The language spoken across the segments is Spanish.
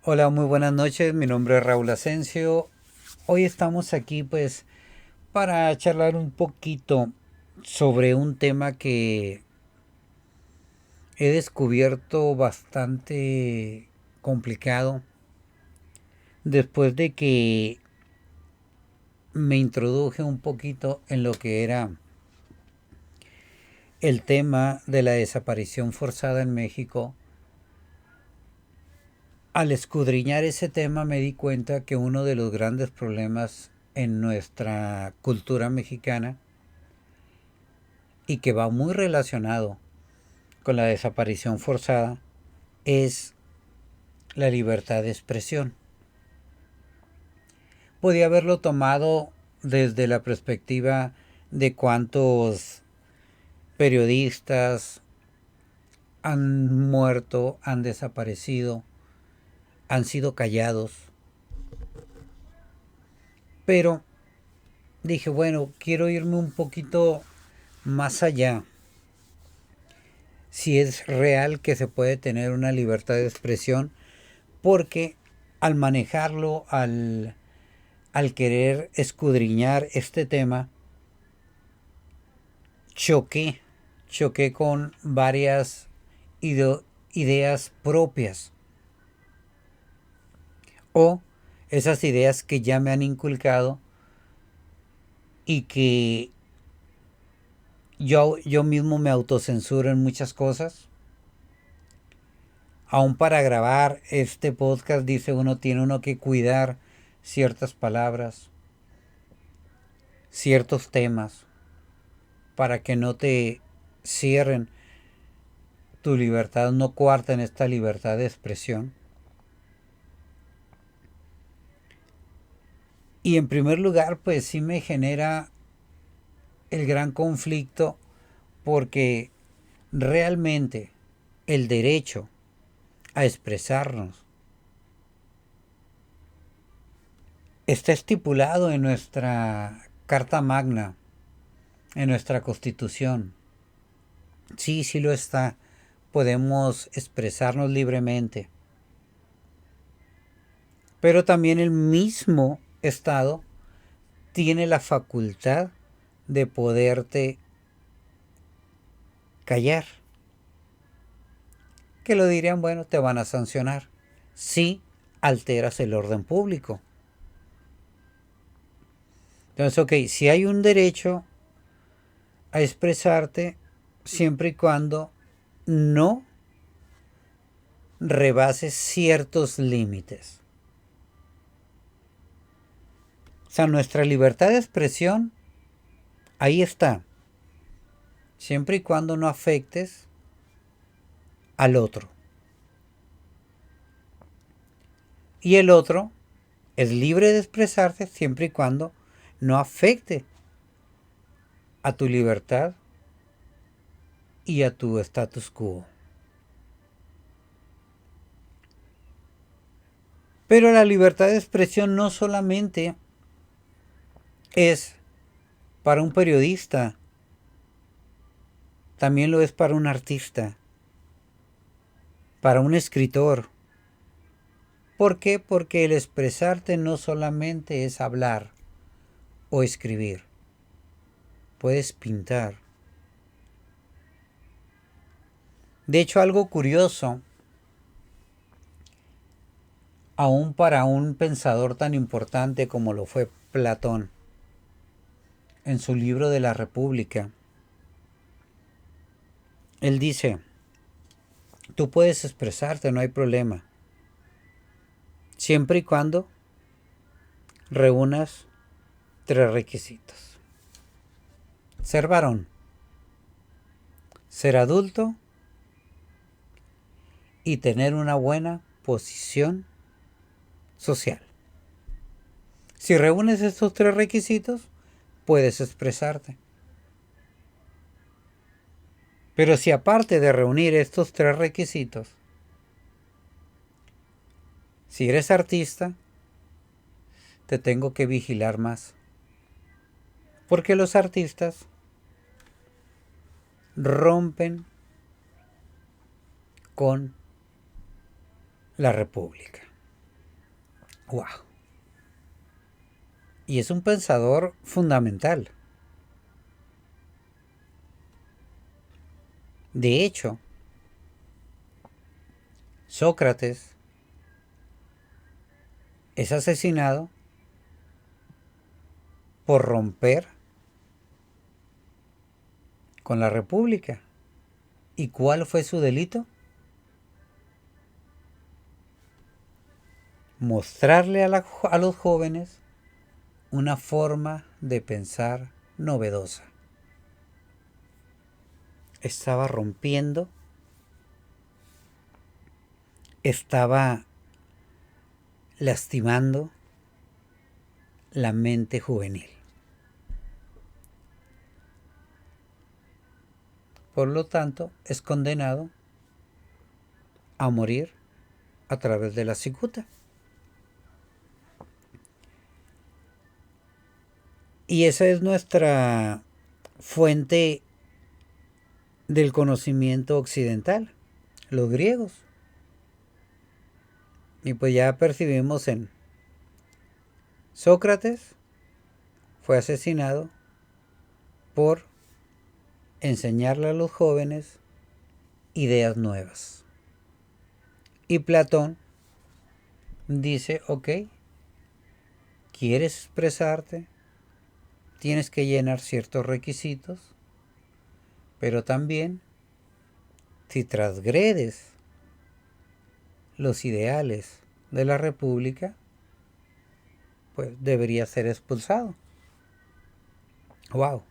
Hola, muy buenas noches. Mi nombre es Raúl Asensio. Hoy estamos aquí para charlar un poquito sobre un tema que he descubierto bastante complicado después de que me introduje un poquito en lo que era el tema de la desaparición forzada en México. Al escudriñar ese tema me di cuenta que uno de los grandes problemas en nuestra cultura mexicana y que va muy relacionado con la desaparición forzada es la libertad de expresión. Podía haberlo tomado desde la perspectiva de cuántos periodistas han muerto, han desaparecido, han sido callados. Pero dije, bueno, quiero irme un poquito más allá. Si es real que se puede tener una libertad de expresión, porque al manejarlo, al querer escudriñar este tema, choqué, choqué con varias ideas propias o esas ideas que ya me han inculcado y que yo mismo me autocensuro en muchas cosas. Aún para grabar este podcast dice uno tiene uno que cuidar ciertas palabras, ciertos temas, para que no te cierren tu libertad, no coarten esta libertad de expresión. Y en primer lugar, pues sí me genera el gran conflicto porque realmente el derecho a expresarnos está estipulado en nuestra Carta Magna, en nuestra Constitución. Sí, sí lo está. Podemos expresarnos libremente. Pero también el mismo Estado tiene la facultad de poderte callar. Que lo dirían, bueno, te van a sancionar si alteras el orden público. Entonces, ok, si hay un derecho a expresarte siempre y cuando no rebases ciertos límites. O sea, nuestra libertad de expresión ahí está, siempre y cuando no afectes al otro. Y el otro es libre de expresarse siempre y cuando no afecte a tu libertad y a tu status quo. Pero la libertad de expresión no solamente es para un periodista, también lo es para un artista, para un escritor. ¿Por qué? Porque el expresarte no solamente es hablar o escribir, puedes pintar. De hecho, algo curioso, aún para un pensador tan importante como lo fue Platón, en su libro de la República, él dice, tú puedes expresarte, no hay problema, siempre y cuando reúnas tres requisitos. Ser varón, ser adulto y tener una buena posición social. Si reúnes estos tres requisitos, puedes expresarte. Pero si aparte de reunir estos tres requisitos, si eres artista, te tengo que vigilar más. Porque los artistas rompen con la República. Wow. Y es un pensador fundamental. De hecho, Sócrates es asesinado por romper con la República. ¿Y cuál fue su delito? Mostrarle a los jóvenes una forma de pensar novedosa. Estaba rompiendo, estaba lastimando la mente juvenil. Por lo tanto, es condenado a morir a través de la cicuta. Y esa es nuestra fuente del conocimiento occidental, los griegos. Y pues ya percibimos en Sócrates fue asesinado por enseñarle a los jóvenes ideas nuevas. Y Platón dice, ok, ¿quieres expresarte? Tienes que llenar ciertos requisitos, pero también, si transgredes los ideales de la República, pues debería ser expulsado. Wow.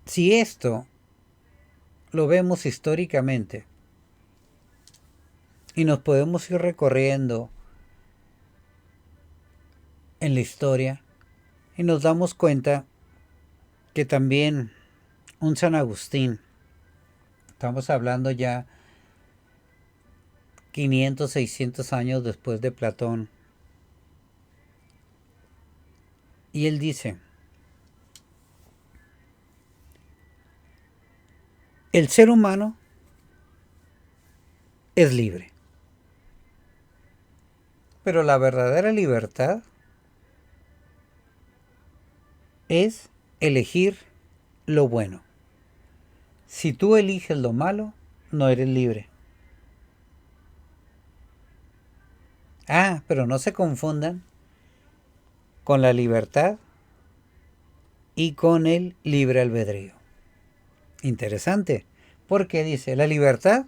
Si esto lo vemos históricamente y nos podemos ir recorriendo en la historia y nos damos cuenta que también un San Agustín, estamos hablando ya 500, 600 años después de Platón, y él dice, el ser humano es libre, pero la verdadera libertad es elegir lo bueno. Si tú eliges lo malo, no eres libre. Ah, pero no se confundan con la libertad y con el libre albedrío. Interesante, porque dice, la libertad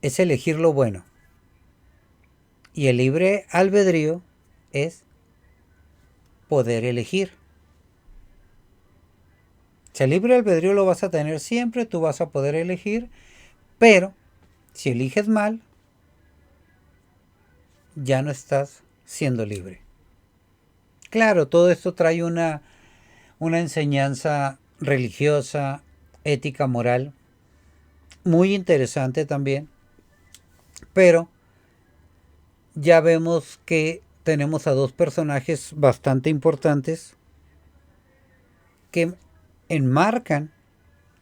es elegir lo bueno y el libre albedrío es poder elegir. Si el libre albedrío lo vas a tener siempre, tú vas a poder elegir, pero si eliges mal, ya no estás siendo libre. Claro, todo esto trae una enseñanza religiosa, ética, moral, muy interesante también, pero ya vemos que tenemos a dos personajes bastante importantes que enmarcan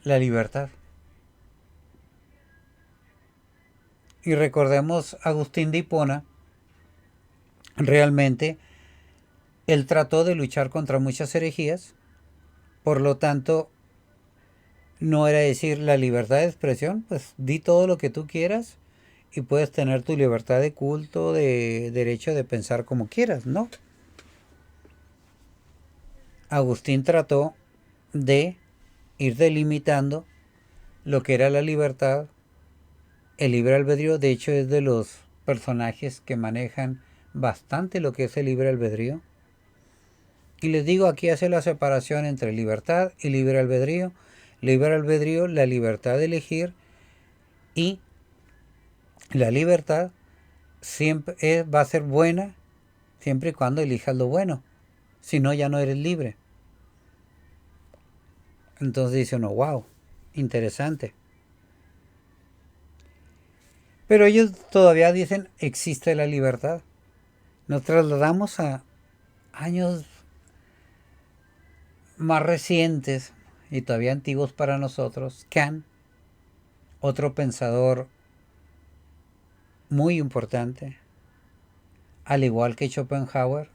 la libertad. Y recordemos Agustín de Hipona, realmente él trató de luchar contra muchas herejías, por lo tanto no era decir la libertad de expresión, pues di todo lo que tú quieras y puedes tener tu libertad de culto, de derecho de pensar como quieras, ¿no? Agustín trató de ir delimitando lo que era la libertad, el libre albedrío. De hecho es de los personajes que manejan bastante lo que es el libre albedrío. Y les digo, aquí hace la separación entre libertad y libre albedrío. Libre albedrío, la libertad de elegir, y la libertad siempre va a ser buena siempre y cuando elijas lo bueno. Si no, ya no eres libre. Entonces dice uno, wow, interesante. Pero ellos todavía dicen, existe la libertad. Nos trasladamos a años más recientes y todavía antiguos para nosotros. Kant, otro pensador muy importante, al igual que Schopenhauer,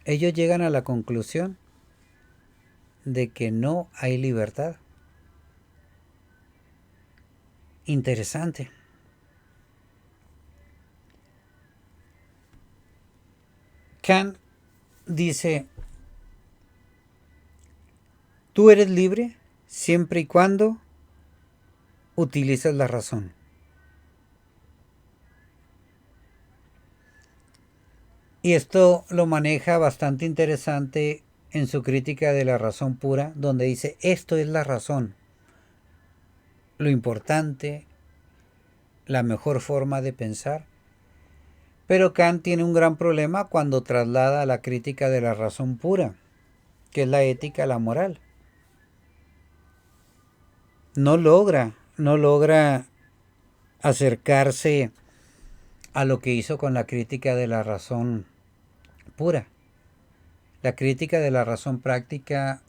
ellos llegan a la conclusión de que no hay libertad. Interesante. Kant dice, tú eres libre siempre y cuando utilizas la razón. Y esto lo maneja bastante interesante en su crítica de la razón pura, donde dice, esto es la razón, lo importante, la mejor forma de pensar. Pero Kant tiene un gran problema cuando traslada la crítica de la razón pura, que es la ética, la moral. No logra acercarse a lo que hizo con la crítica de la razón pura. La crítica de la razón práctica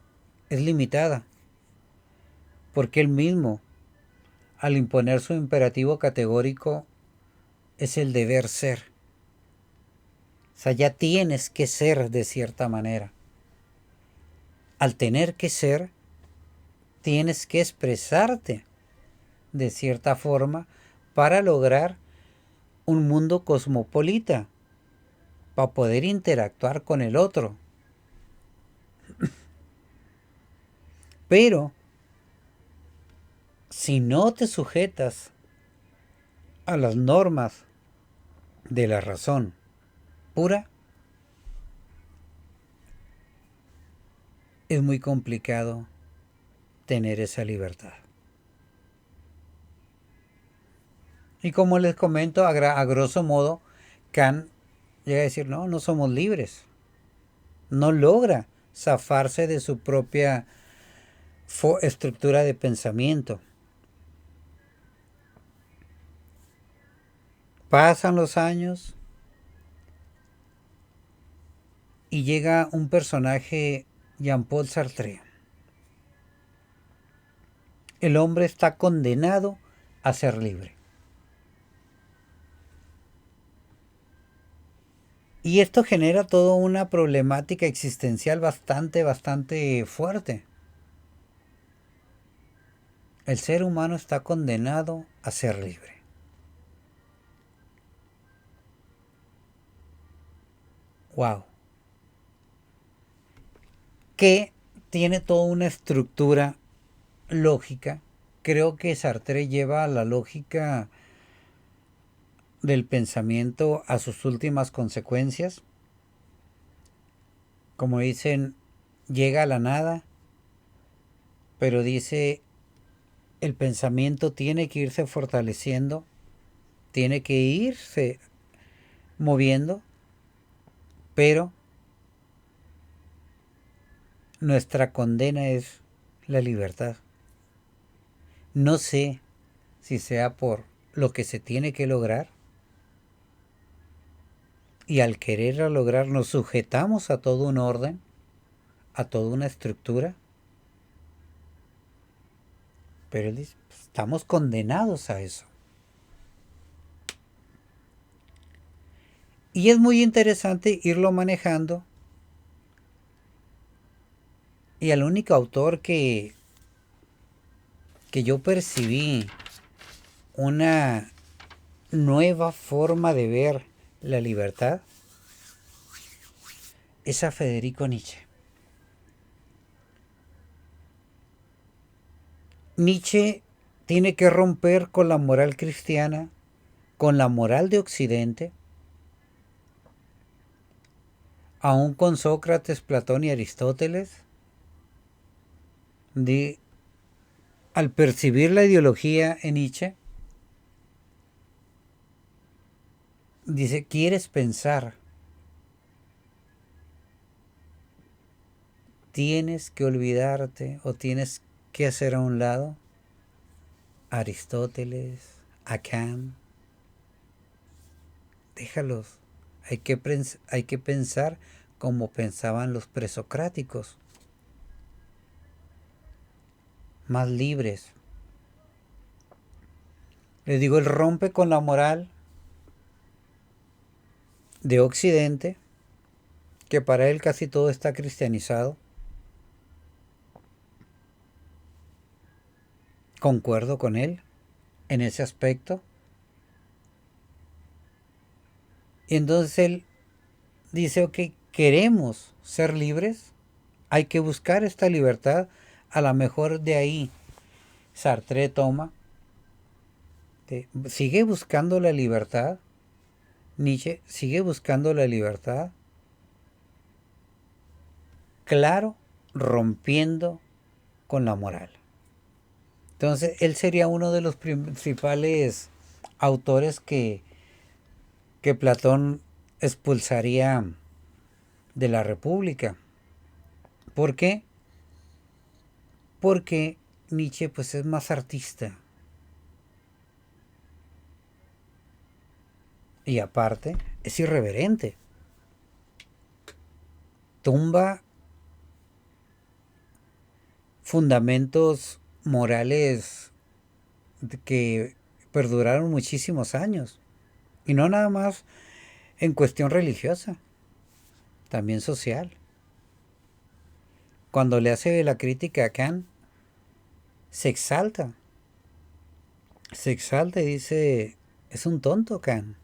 es limitada, porque él mismo, al imponer su imperativo categórico, es el deber ser. O sea, ya tienes que ser de cierta manera. Al tener que ser, tienes que expresarte de cierta forma para lograr un mundo cosmopolita, para poder interactuar con el otro. Pero si no te sujetas a las normas de la razón pura, es muy complicado tener esa libertad. Y como les comento, a grosso modo, Kant llega a decir, no, no somos libres. No logra zafarse de su propia estructura de pensamiento. Pasan los años y llega un personaje, Jean-Paul Sartre. El hombre está condenado a ser libre. Y esto genera toda una problemática existencial bastante fuerte. El ser humano está condenado a ser libre. Wow. Que tiene toda una estructura lógica. Creo que Sartre lleva la lógica del pensamiento a sus últimas consecuencias. Como dicen, llega a la nada, pero dice, el pensamiento tiene que irse fortaleciendo, tiene que irse moviendo, pero nuestra condena es la libertad. No sé si sea por lo que se tiene que lograr, y al querer lograr nos sujetamos a todo un orden, a toda una estructura, pero él dice, estamos condenados a eso. Y es muy interesante irlo manejando. Y el único autor que yo percibí una nueva forma de ver la libertad es a Federico Nietzsche. Nietzsche tiene que romper con la moral cristiana, con la moral de Occidente, aún con Sócrates, Platón y Aristóteles, al percibir la ideología en Nietzsche, dice, ¿quieres pensar? Tienes que olvidarte o tienes que hacer a un lado a Aristóteles, a Kant. Déjalos. Hay que pensar como pensaban los presocráticos. Más libres. Les digo, él rompe con la moral de Occidente, que para él casi todo está cristianizado. Concuerdo con él en ese aspecto. Y entonces él dice, ok, queremos ser libres, hay que buscar esta libertad. A lo mejor de ahí Sartre toma, sigue buscando la libertad, Nietzsche sigue buscando la libertad, claro, rompiendo con la moral. Entonces él sería uno de los principales autores que Platón expulsaría de la República. ¿Por qué? Porque Nietzsche pues es más artista. Y aparte es irreverente. Tumba fundamentos morales que perduraron muchísimos años. Y no nada más en cuestión religiosa, también social. Cuando le hace la crítica a Kant, se exalta. Se exalta y dice, es un tonto Kant.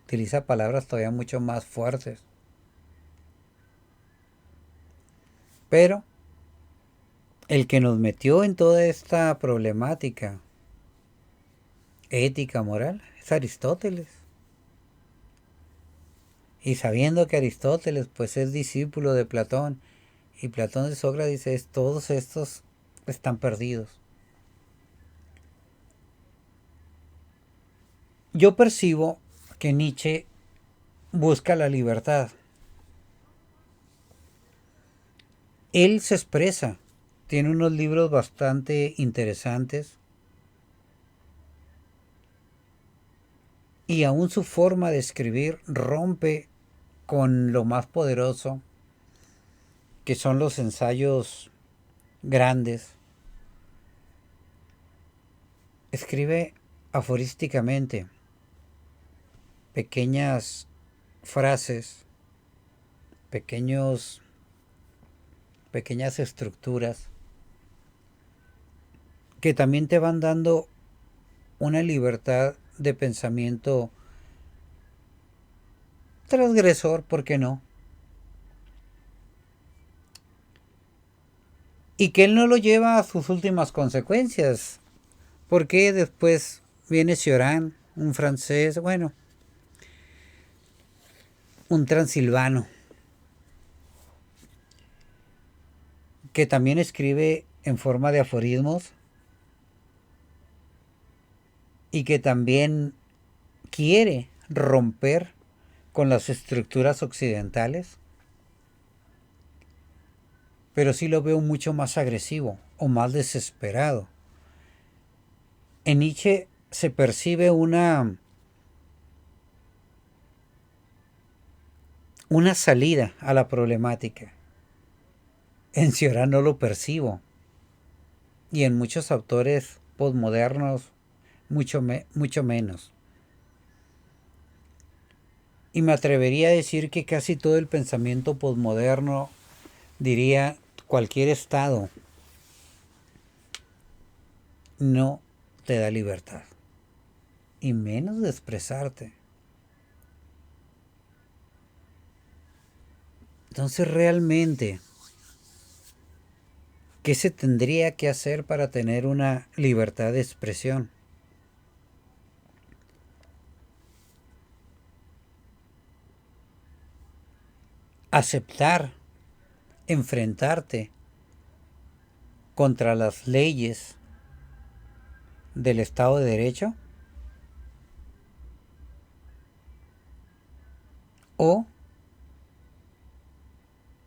Utiliza palabras todavía mucho más fuertes. Pero el que nos metió en toda esta problemática ética, moral, es Aristóteles. Y sabiendo que Aristóteles pues es discípulo de Platón, y Platón de Sócrates dice, todos estos están perdidos. Yo percibo que Nietzsche busca la libertad. Él se expresa, tiene unos libros bastante interesantes y aún su forma de escribir rompe con lo más poderoso que son los ensayos grandes. Escribe aforísticamente pequeñas frases, pequeñas estructuras que también te van dando una libertad de pensamiento transgresor, ¿por qué no? Y que él no lo lleva a sus últimas consecuencias, porque después viene Cioran, un francés, bueno, un transilvano, que también escribe en forma de aforismos y que también quiere romper con las estructuras occidentales, pero sí lo veo mucho más agresivo o más desesperado. En Nietzsche se percibe una salida a la problemática. En Cioran no lo percibo. Y en muchos autores posmodernos mucho menos. Y me atrevería a decir que casi todo el pensamiento posmoderno, diría cualquier estado, no te da libertad. Y menos de expresarte. Entonces realmente, ¿qué se tendría que hacer para tener una libertad de expresión? Aceptar, enfrentarte contra las leyes del Estado de Derecho, o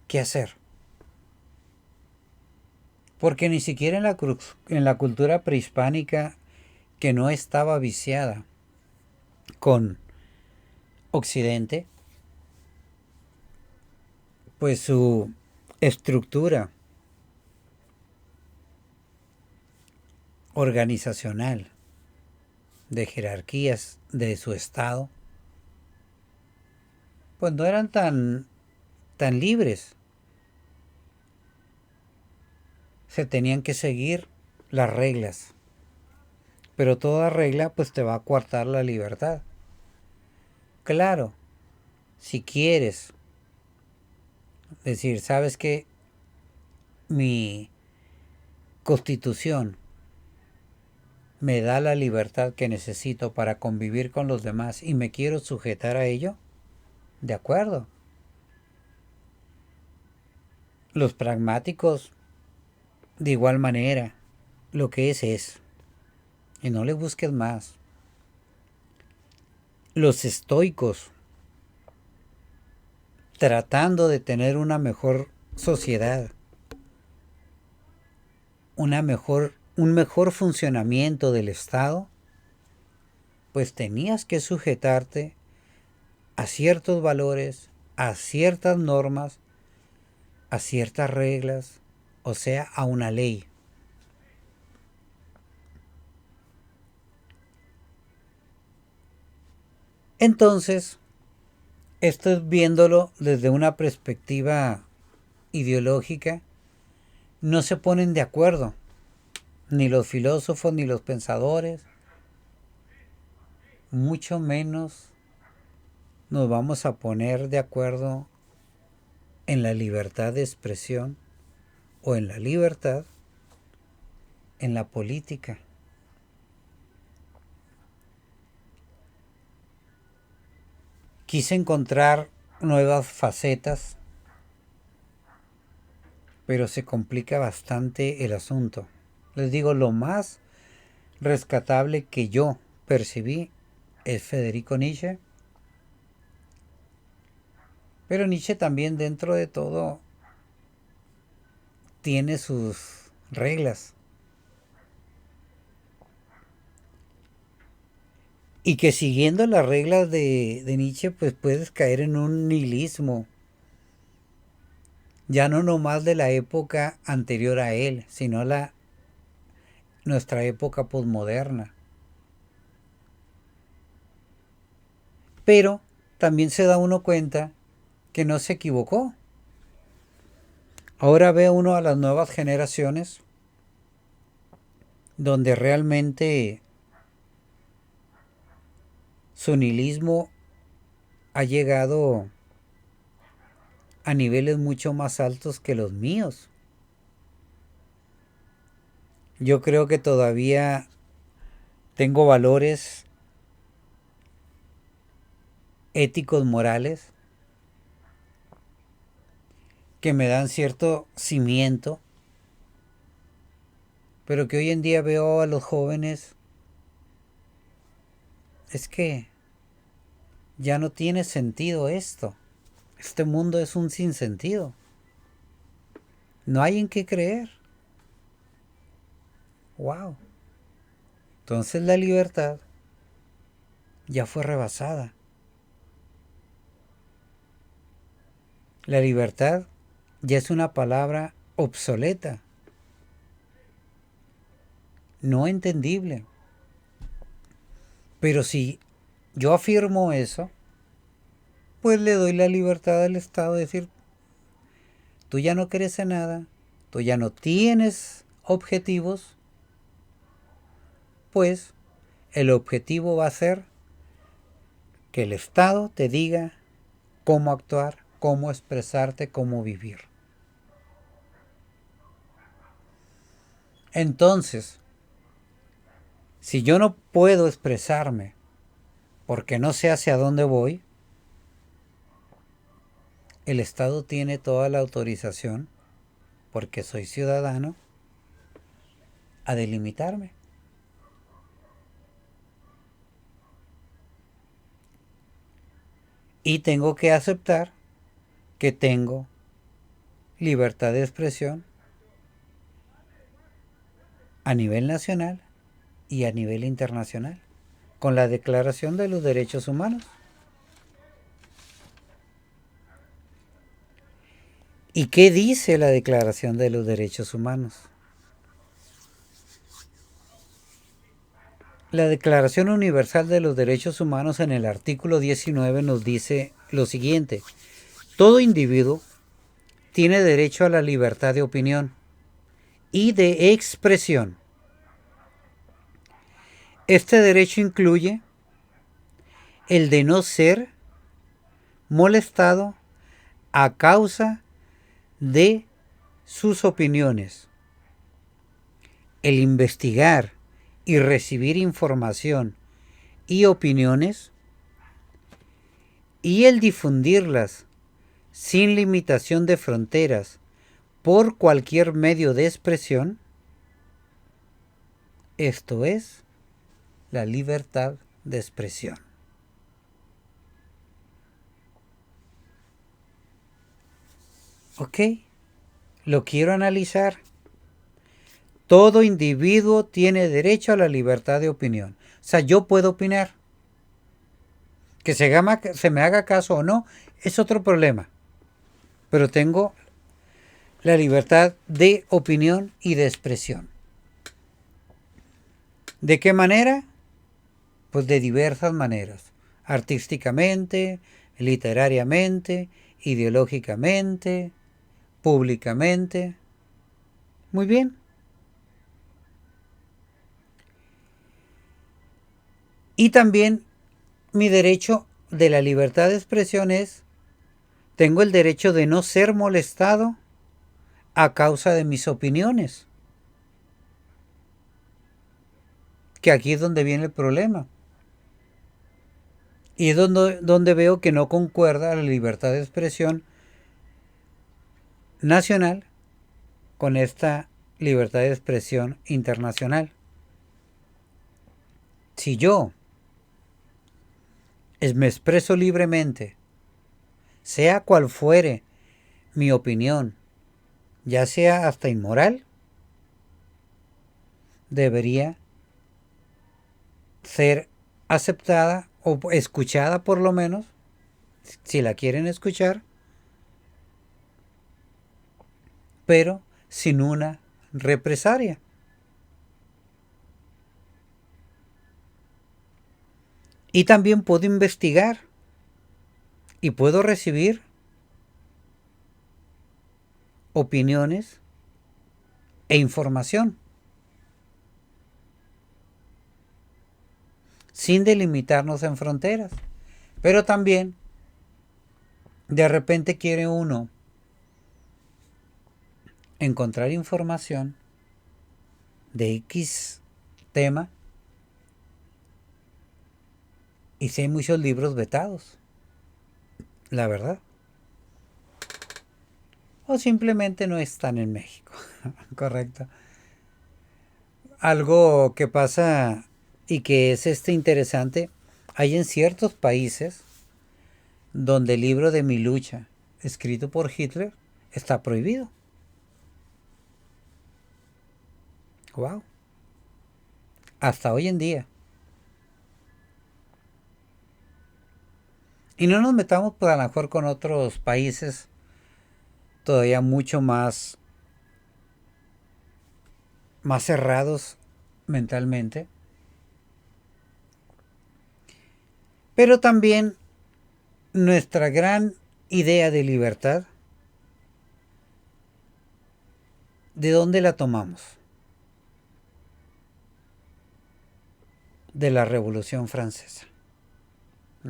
qué hacer. Porque ni siquiera en la cultura prehispánica, que no estaba viciada con Occidente, pues su estructura organizacional de jerarquías de su estado, pues no eran tan libres. Se tenían que seguir las reglas. Pero toda regla pues te va a coartar la libertad. Claro, si quieres decir, sabes que mi constitución me da la libertad que necesito para convivir con los demás y me quiero sujetar a ello, de acuerdo. Los pragmáticos, de igual manera, lo que es. Y no le busques más. Los estoicos, tratando de tener una mejor sociedad, un mejor funcionamiento del Estado, pues tenías que sujetarte a ciertos valores, a ciertas normas, a ciertas reglas, o sea, a una ley. Entonces, esto es viéndolo desde una perspectiva ideológica, no se ponen de acuerdo, ni los filósofos ni los pensadores, mucho menos nos vamos a poner de acuerdo en la libertad de expresión o en la libertad en la política. Quise encontrar nuevas facetas, pero se complica bastante el asunto. Les digo, lo más rescatable que yo percibí es Federico Nietzsche, pero Nietzsche también dentro de todo tiene sus reglas. Y que siguiendo las reglas de Nietzsche, pues puedes caer en un nihilismo. Ya no nomás de la época anterior a él, sino nuestra época posmoderna. Pero también se da uno cuenta que no se equivocó. Ahora ve uno a las nuevas generaciones donde realmente su nihilismo ha llegado a niveles mucho más altos que los míos. Yo creo que todavía tengo valores éticos, morales, que me dan cierto cimiento, pero que hoy en día veo a los jóvenes, es que ya no tiene sentido esto. Este mundo es un sinsentido. No hay en qué creer. Wow. Entonces la libertad ya fue rebasada. La libertad ya es una palabra obsoleta, no entendible. Pero si yo afirmo eso, pues le doy la libertad al Estado de decir, tú ya no crees en nada, tú ya no tienes objetivos, pues el objetivo va a ser que el Estado te diga cómo actuar, cómo expresarte, cómo vivir. Entonces, si yo no puedo expresarme porque no sé hacia dónde voy, el Estado tiene toda la autorización, porque soy ciudadano, a delimitarme. Y tengo que aceptar que tengo libertad de expresión a nivel nacional y a nivel internacional, con la Declaración de los Derechos Humanos. ¿Y qué dice la Declaración de los Derechos Humanos? La Declaración Universal de los Derechos Humanos en el artículo 19 nos dice lo siguiente: todo individuo tiene derecho a la libertad de opinión y de expresión. Este derecho incluye el de no ser molestado a causa de sus opiniones, el investigar y recibir información y opiniones, y el difundirlas sin limitación de fronteras por cualquier medio de expresión. Esto es la libertad de expresión. ¿Ok? Lo quiero analizar. Todo individuo tiene derecho a la libertad de opinión. O sea, yo puedo opinar. Que se me haga caso o no es otro problema. Pero tengo la libertad de opinión y de expresión. ¿De qué manera? Pues de diversas maneras. Artísticamente, literariamente, ideológicamente, públicamente. Muy bien. Y también mi derecho de la libertad de expresión es, tengo el derecho de no ser molestado a causa de mis opiniones. Que aquí es donde viene el problema. Y es donde veo que no concuerda la libertad de expresión nacional con esta libertad de expresión internacional. Si yo me expreso libremente, sea cual fuere mi opinión, ya sea hasta inmoral, debería ser aceptada o escuchada por lo menos, si la quieren escuchar, pero sin una represalia. Y también puedo investigar y puedo recibir opiniones e información sin delimitarnos en fronteras. Pero también de repente quiere uno encontrar información de X tema y si hay muchos libros vetados, la verdad. O simplemente no están en México. Correcto. Algo que pasa y que es interesante, hay en ciertos países donde el libro de Mi lucha, escrito por Hitler, está prohibido. Wow. Hasta hoy en día. Y no nos metamos pues, a lo mejor con otros países todavía mucho más cerrados mentalmente. Pero también nuestra gran idea de libertad, ¿de dónde la tomamos? De la Revolución Francesa.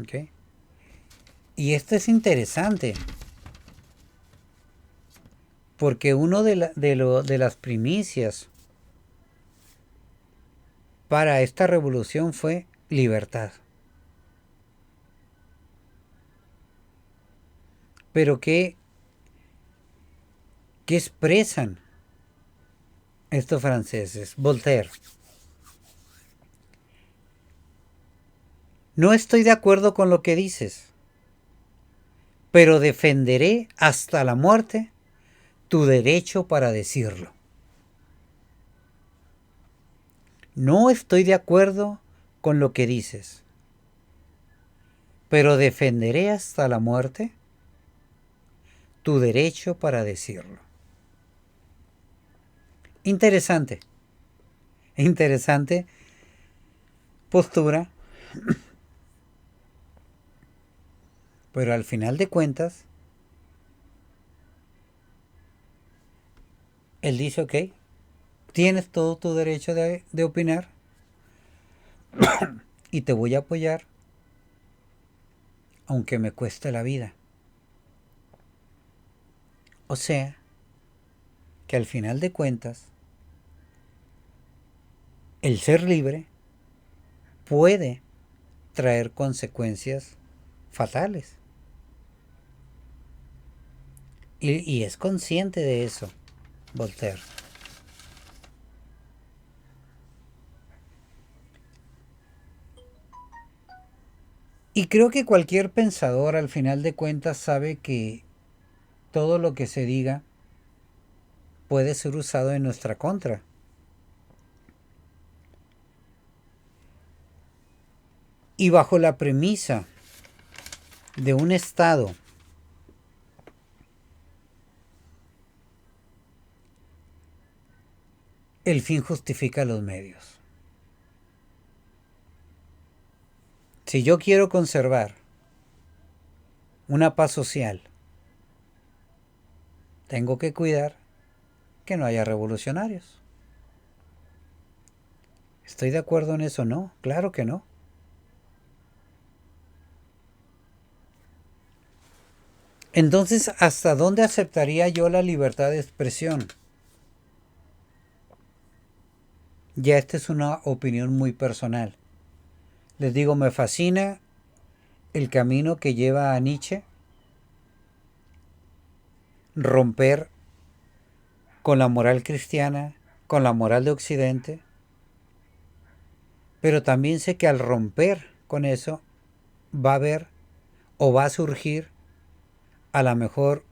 ¿Ok? Y esto es interesante, porque uno de las primicias para esta revolución fue libertad. Pero ¿qué expresan estos franceses? Voltaire. No estoy de acuerdo con lo que dices, pero defenderé hasta la muerte tu derecho para decirlo. No estoy de acuerdo con lo que dices, pero defenderé hasta la muerte tu derecho para decirlo. Interesante. Interesante postura, pero al final de cuentas, él dice, ok, tienes todo tu derecho de opinar y te voy a apoyar aunque me cueste la vida. O sea, que al final de cuentas, el ser libre puede traer consecuencias fatales. Y es consciente de eso, Voltaire. Y creo que cualquier pensador al final de cuentas sabe que todo lo que se diga puede ser usado en nuestra contra. Y bajo la premisa de un Estado el fin justifica los medios. Si yo quiero conservar una paz social, tengo que cuidar que no haya revolucionarios. ¿Estoy de acuerdo en eso? No, claro que no. Entonces, ¿hasta dónde aceptaría yo la libertad de expresión? Ya esta es una opinión muy personal. Les digo, me fascina el camino que lleva a Nietzsche, romper con la moral cristiana, con la moral de Occidente, pero también sé que al romper con eso va a haber o va a surgir a lo mejor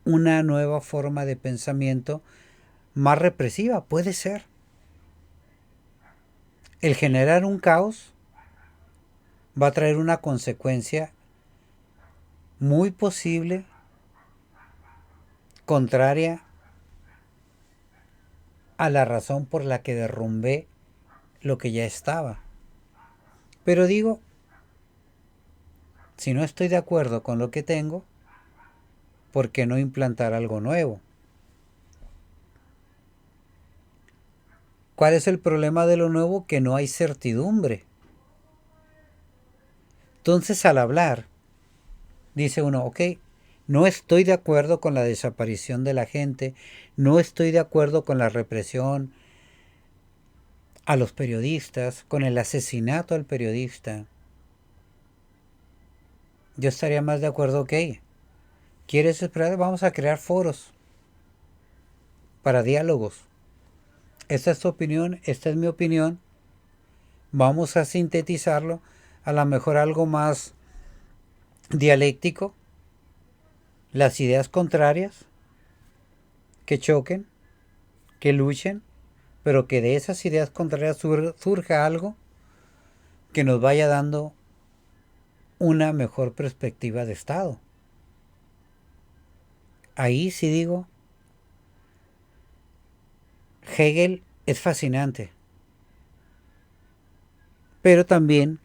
una nueva forma de pensamiento más represiva, puede ser. El generar un caos va a traer una consecuencia muy posible contraria a la razón por la que derrumbé lo que ya estaba. Pero digo, si no estoy de acuerdo con lo que tengo, ¿por qué no implantar algo nuevo? ¿Cuál es el problema de lo nuevo? Que no hay certidumbre. Entonces al hablar, dice uno, ok, no estoy de acuerdo con la desaparición de la gente, no estoy de acuerdo con la represión a los periodistas, con el asesinato al periodista. Yo estaría más de acuerdo, ok, ¿quieres esperar? Vamos a crear foros para diálogos. Esta es tu opinión, esta es mi opinión. Vamos a sintetizarlo, a lo mejor algo más dialéctico, las ideas contrarias, que choquen, que luchen, pero que de esas ideas contrarias surja algo que nos vaya dando una mejor perspectiva de Estado. Ahí sí digo, Hegel es fascinante, pero también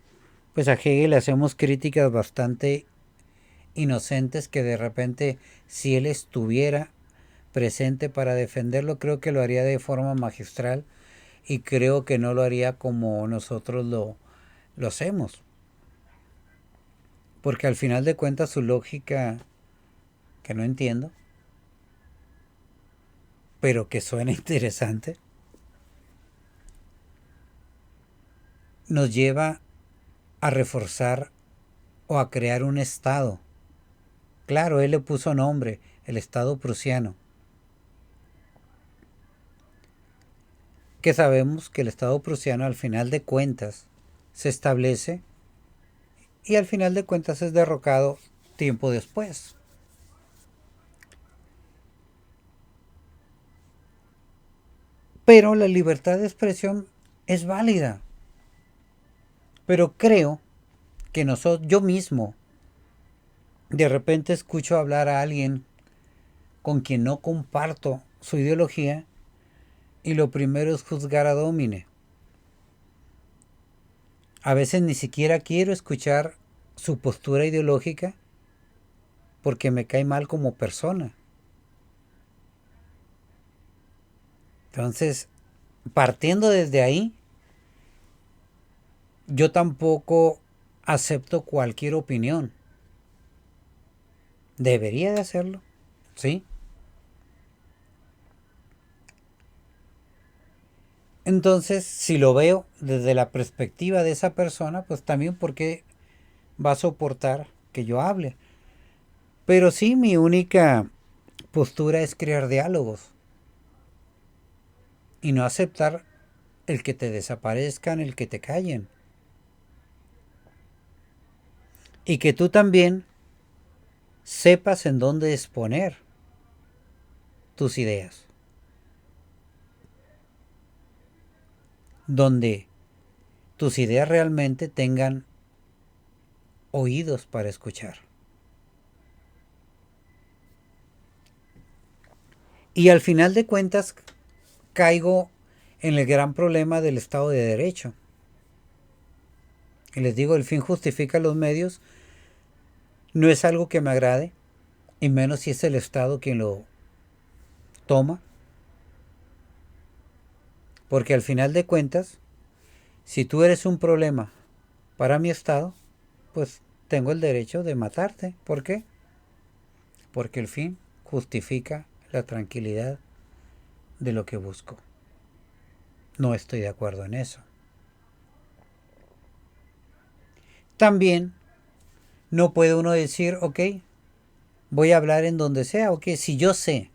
pues a Hegel le hacemos críticas bastante inocentes que de repente si él estuviera presente para defenderlo creo que lo haría de forma magistral y creo que no lo haría como nosotros lo hacemos. Porque al final de cuentas su lógica, que no entiendo, pero que suena interesante, nos lleva a reforzar o a crear un Estado. Claro, él le puso nombre, el Estado prusiano. Que sabemos que el Estado prusiano al final de cuentas se establece y al final de cuentas es derrocado tiempo después. Pero la libertad de expresión es válida. Pero creo que yo mismo, de repente escucho hablar a alguien con quien no comparto su ideología y lo primero es juzgar a Domine. A veces ni siquiera quiero escuchar su postura ideológica porque me cae mal como persona. Entonces, partiendo desde ahí, yo tampoco acepto cualquier opinión. Debería de hacerlo, ¿sí? Entonces, si lo veo desde la perspectiva de esa persona, pues también porque va a soportar que yo hable. Pero sí, mi única postura es crear diálogos y no aceptar el que te desaparezcan, el que te callen. Y que tú también sepas en dónde exponer tus ideas. Donde tus ideas realmente tengan oídos para escuchar. Y al final de cuentas caigo en el gran problema del Estado de Derecho. Y les digo, el fin justifica los medios. No es algo que me agrade, y menos si es el Estado quien lo toma. Porque al final de cuentas, si tú eres un problema para mi Estado, pues tengo el derecho de matarte. ¿Por qué? Porque el fin justifica la tranquilidad de lo que busco. No estoy de acuerdo en eso. También no puede uno decir, ok, voy a hablar en donde sea, ok, si yo sé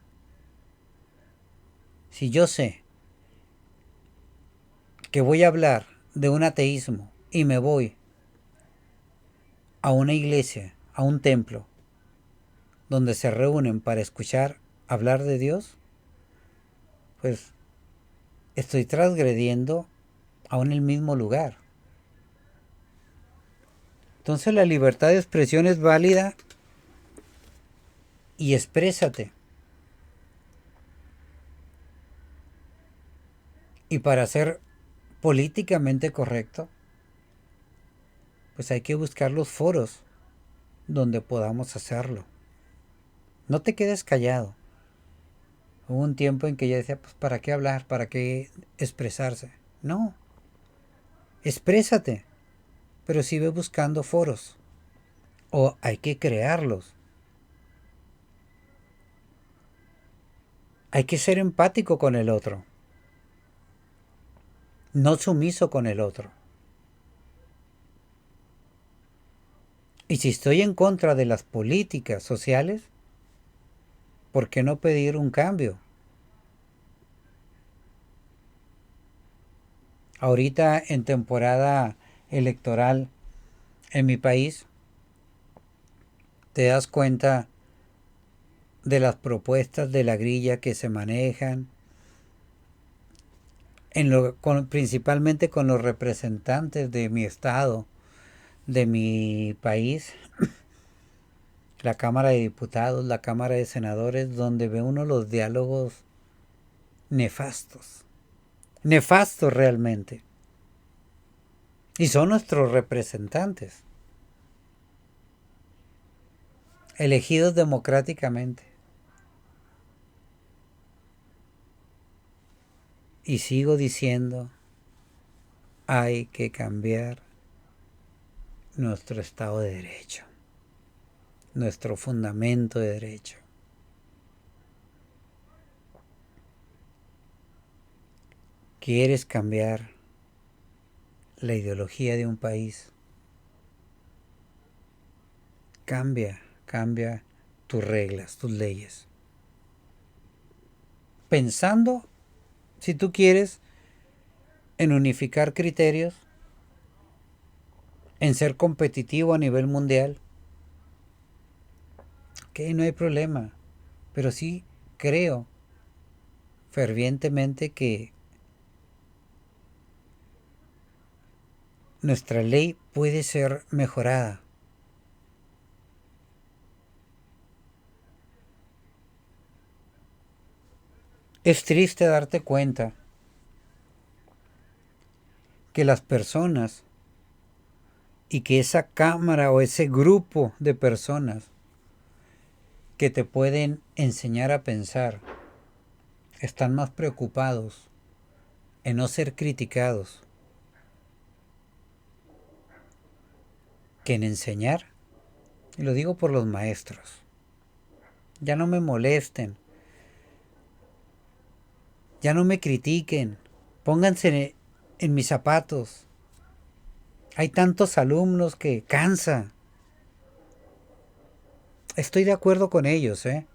que voy a hablar de un ateísmo y me voy a una iglesia, a un templo, donde se reúnen para escuchar hablar de Dios, pues estoy transgrediendo aún el mismo lugar. Entonces la libertad de expresión es válida y exprésate. Y para ser políticamente correcto, pues hay que buscar los foros donde podamos hacerlo. No te quedes callado. Hubo un tiempo en que yo decía, pues ¿para qué hablar? ¿Para qué expresarse? No, exprésate, pero sí ve buscando foros. O hay que crearlos. Hay que ser empático con el otro, no sumiso con el otro. Y si estoy en contra de las políticas sociales, ¿por qué no pedir un cambio? Ahorita en temporada electoral en mi país, te das cuenta de las propuestas de la grilla que se manejan, principalmente con los representantes de mi estado, de mi país, la Cámara de Diputados, la Cámara de Senadores, donde ve uno los diálogos nefastos, nefastos realmente. Y son nuestros representantes, elegidos democráticamente. Y sigo diciendo, hay que cambiar nuestro Estado de Derecho, nuestro fundamento de derecho. ¿Quieres cambiar la ideología de un país? Cambia tus reglas, tus leyes. Pensando, si tú quieres, en unificar criterios, en ser competitivo a nivel mundial, que no hay problema. Pero sí creo fervientemente que nuestra ley puede ser mejorada. Es triste darte cuenta que las personas y que esa cámara o ese grupo de personas que te pueden enseñar a pensar están más preocupados en no ser criticados que en enseñar. Y lo digo por los maestros. Ya no me molesten, ya no me critiquen, pónganse en mis zapatos. Hay tantos alumnos que cansa. Estoy de acuerdo con ellos, ¿eh?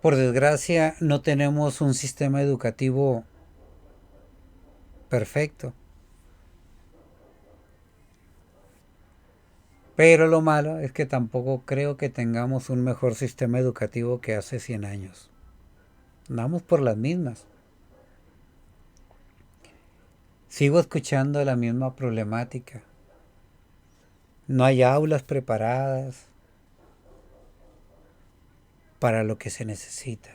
Por desgracia no tenemos un sistema educativo perfecto. Pero lo malo es que tampoco creo que tengamos un mejor sistema educativo que hace 100 años. Andamos por las mismas. Sigo escuchando la misma problemática. No hay aulas preparadas para lo que se necesita.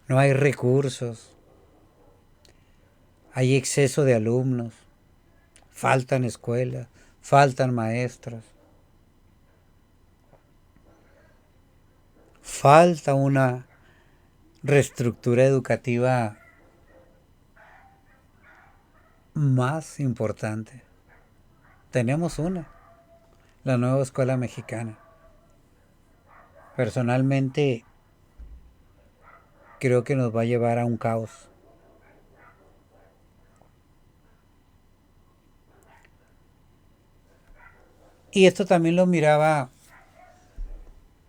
No hay recursos. Hay exceso de alumnos. Faltan escuelas. Faltan maestros. Falta una reestructura educativa más importante. Tenemos una, la nueva escuela mexicana. Personalmente creo que nos va a llevar a un caos. Y esto también lo miraba,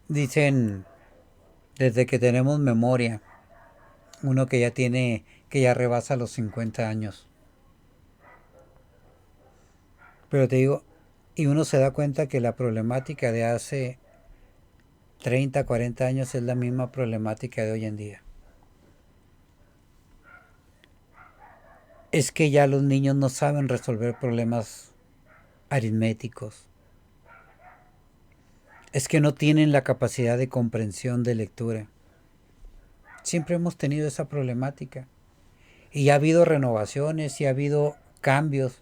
dicen, desde que tenemos memoria, uno que ya rebasa los 50 años. Pero te digo, y uno se da cuenta que la problemática de hace 30, 40 años es la misma problemática de hoy en día. Es que ya los niños no saben resolver problemas aritméticos. Es que no tienen la capacidad de comprensión de lectura. Siempre hemos tenido esa problemática. Y ha habido renovaciones y ha habido cambios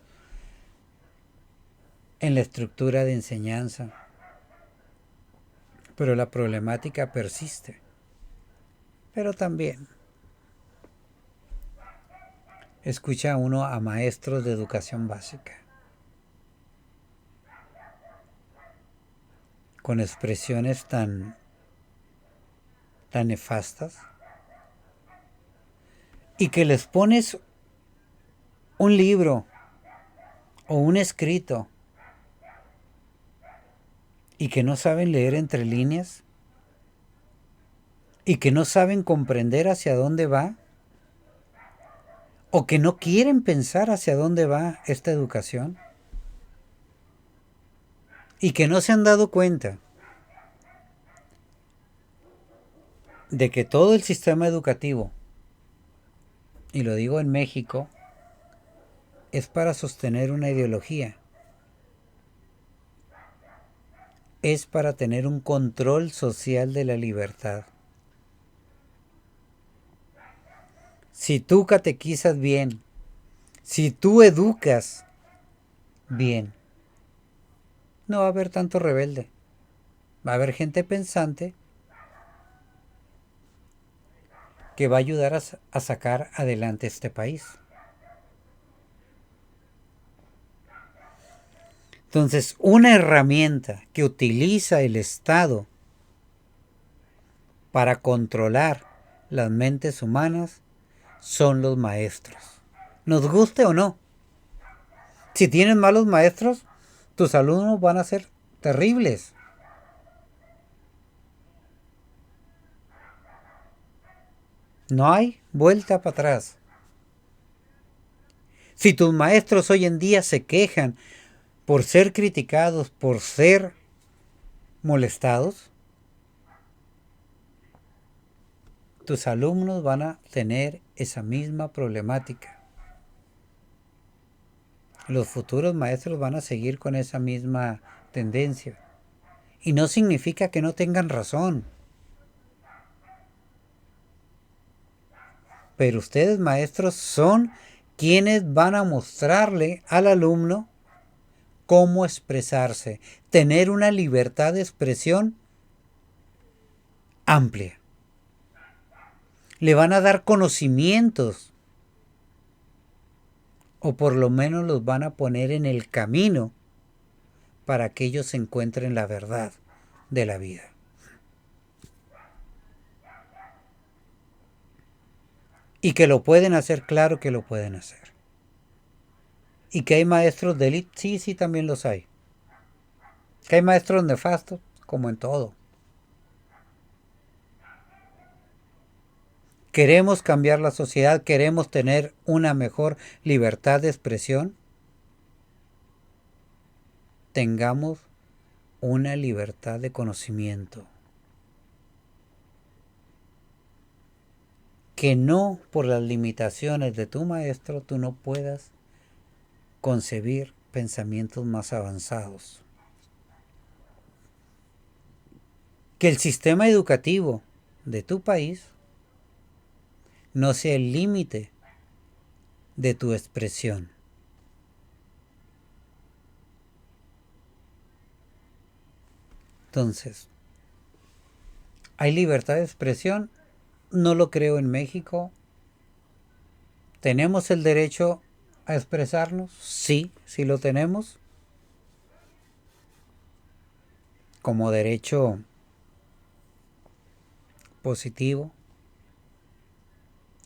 en la estructura de enseñanza. Pero la problemática persiste. Pero también escucha uno a maestros de educación básica con expresiones tan nefastas y que les pones un libro o un escrito y que no saben leer entre líneas y que no saben comprender hacia dónde va o que no quieren pensar hacia dónde va esta educación y que no se han dado cuenta de que todo el sistema educativo, y lo digo en México, es para sostener una ideología, es para tener un control social de la libertad. Si tú catequizas bien, si tú educas bien, no va a haber tanto rebelde. Va a haber gente pensante que va a ayudar a sacar adelante este país. Entonces, una herramienta que utiliza el Estado para controlar las mentes humanas son los maestros. Nos guste o no. Si tienes malos maestros, tus alumnos van a ser terribles. No hay vuelta para atrás. Si tus maestros hoy en día se quejan por ser criticados, por ser molestados, tus alumnos van a tener esa misma problemática. Los futuros maestros van a seguir con esa misma tendencia. Y no significa que no tengan razón. Pero ustedes, maestros, son quienes van a mostrarle al alumno cómo expresarse, tener una libertad de expresión amplia. Le van a dar conocimientos, o por lo menos los van a poner en el camino para que ellos encuentren la verdad de la vida. Y que lo pueden hacer, claro que lo pueden hacer. Y que hay maestros de élite, sí, sí, también los hay. Que hay maestros nefastos, como en todo. Queremos cambiar la sociedad, queremos tener una mejor libertad de expresión. Tengamos una libertad de conocimiento. Que no por las limitaciones de tu maestro tú no puedas concebir pensamientos más avanzados. Que el sistema educativo de tu país no sea el límite de tu expresión. Entonces, ¿hay libertad de expresión? No lo creo en México. ¿Tenemos el derecho a expresarnos? Sí, sí lo tenemos. Como derecho positivo,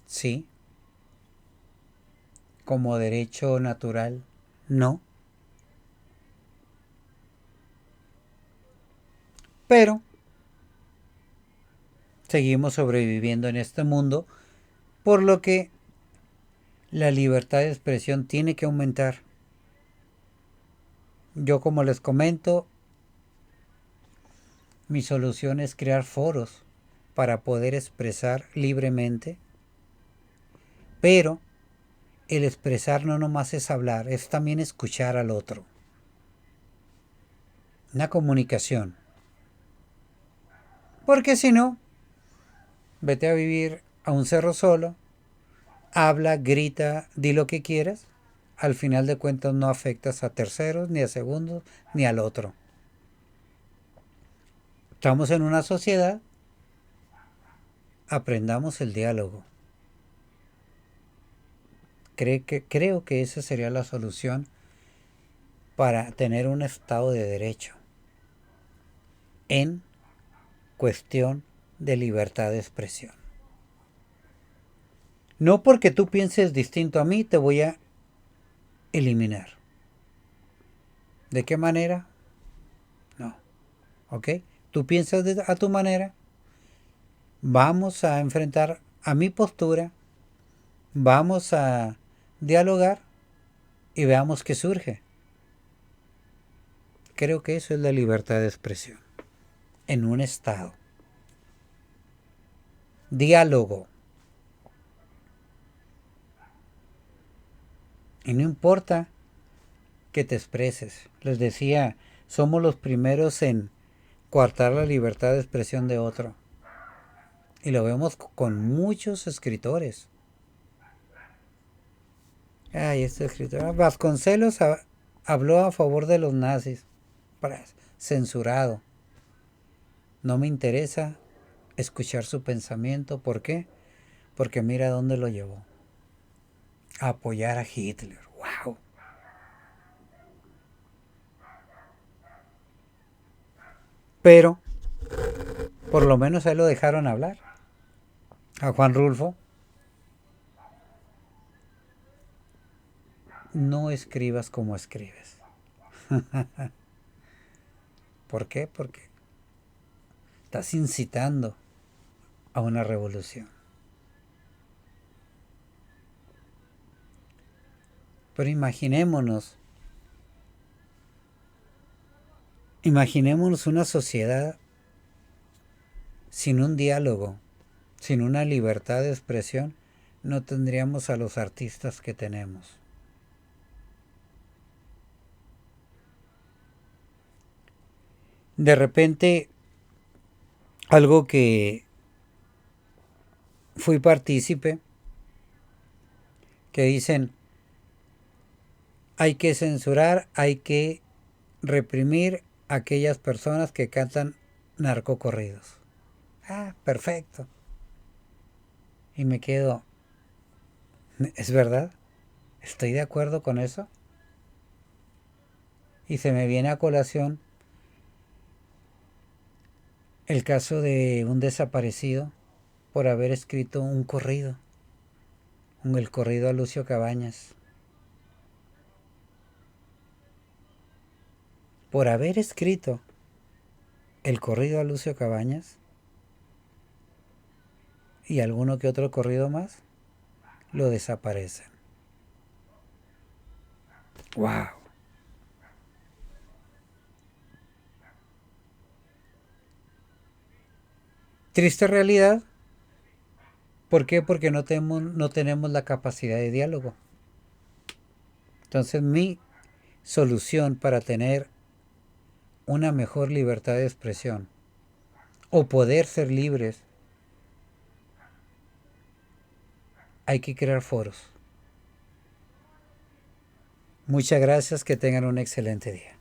sí. Como derecho natural, no. Pero seguimos sobreviviendo en este mundo, por lo que la libertad de expresión tiene que aumentar. Yo, como les comento, mi solución es crear foros para poder expresar libremente, pero el expresar no nomás es hablar, es también escuchar al otro. Una comunicación. Porque si no, vete a vivir a un cerro solo, habla, grita, di lo que quieras. Al final de cuentas no afectas a terceros, ni a segundos, ni al otro. Estamos en una sociedad, aprendamos el diálogo. Creo que esa sería la solución para tener un Estado de Derecho en cuestión de libertad de expresión. No porque tú pienses distinto a mí te voy a eliminar. ¿De qué manera? No. ¿Ok? Tú piensas a tu manera. Vamos a enfrentar a mi postura. Vamos a dialogar y veamos qué surge. Creo que eso es la libertad de expresión en un Estado. Diálogo. Y no importa que te expreses. Les decía, somos los primeros en coartar la libertad de expresión de otro. Y lo vemos con muchos escritores. Ay, este escritor. Vasconcelos habló a favor de los nazis. Censurado. No me interesa escuchar su pensamiento. ¿Por qué? Porque mira dónde lo llevó. A apoyar a Hitler. ¡Wow! Pero, por lo menos ahí lo dejaron hablar. A Juan Rulfo. No escribas como escribes. ¿Por qué? Porque estás incitando a una revolución. Pero imaginémonos una sociedad sin un diálogo, sin una libertad de expresión, no tendríamos a los artistas que tenemos. De repente, algo que fui partícipe, que dicen, hay que censurar, hay que reprimir a aquellas personas que cantan narcocorridos. Ah, perfecto. Y me quedo, ¿es verdad? ¿Estoy de acuerdo con eso? Y se me viene a colación el caso de un desaparecido por haber escrito un corrido, el corrido a Lucio Cabañas. Por haber escrito el corrido a Lucio Cabañas y alguno que otro corrido más, lo desaparecen. ¡Wow! Triste realidad. ¿Por qué? Porque no tenemos la capacidad de diálogo. Entonces mi solución para tener una mejor libertad de expresión o poder ser libres, hay que crear foros. Muchas gracias, que tengan un excelente día.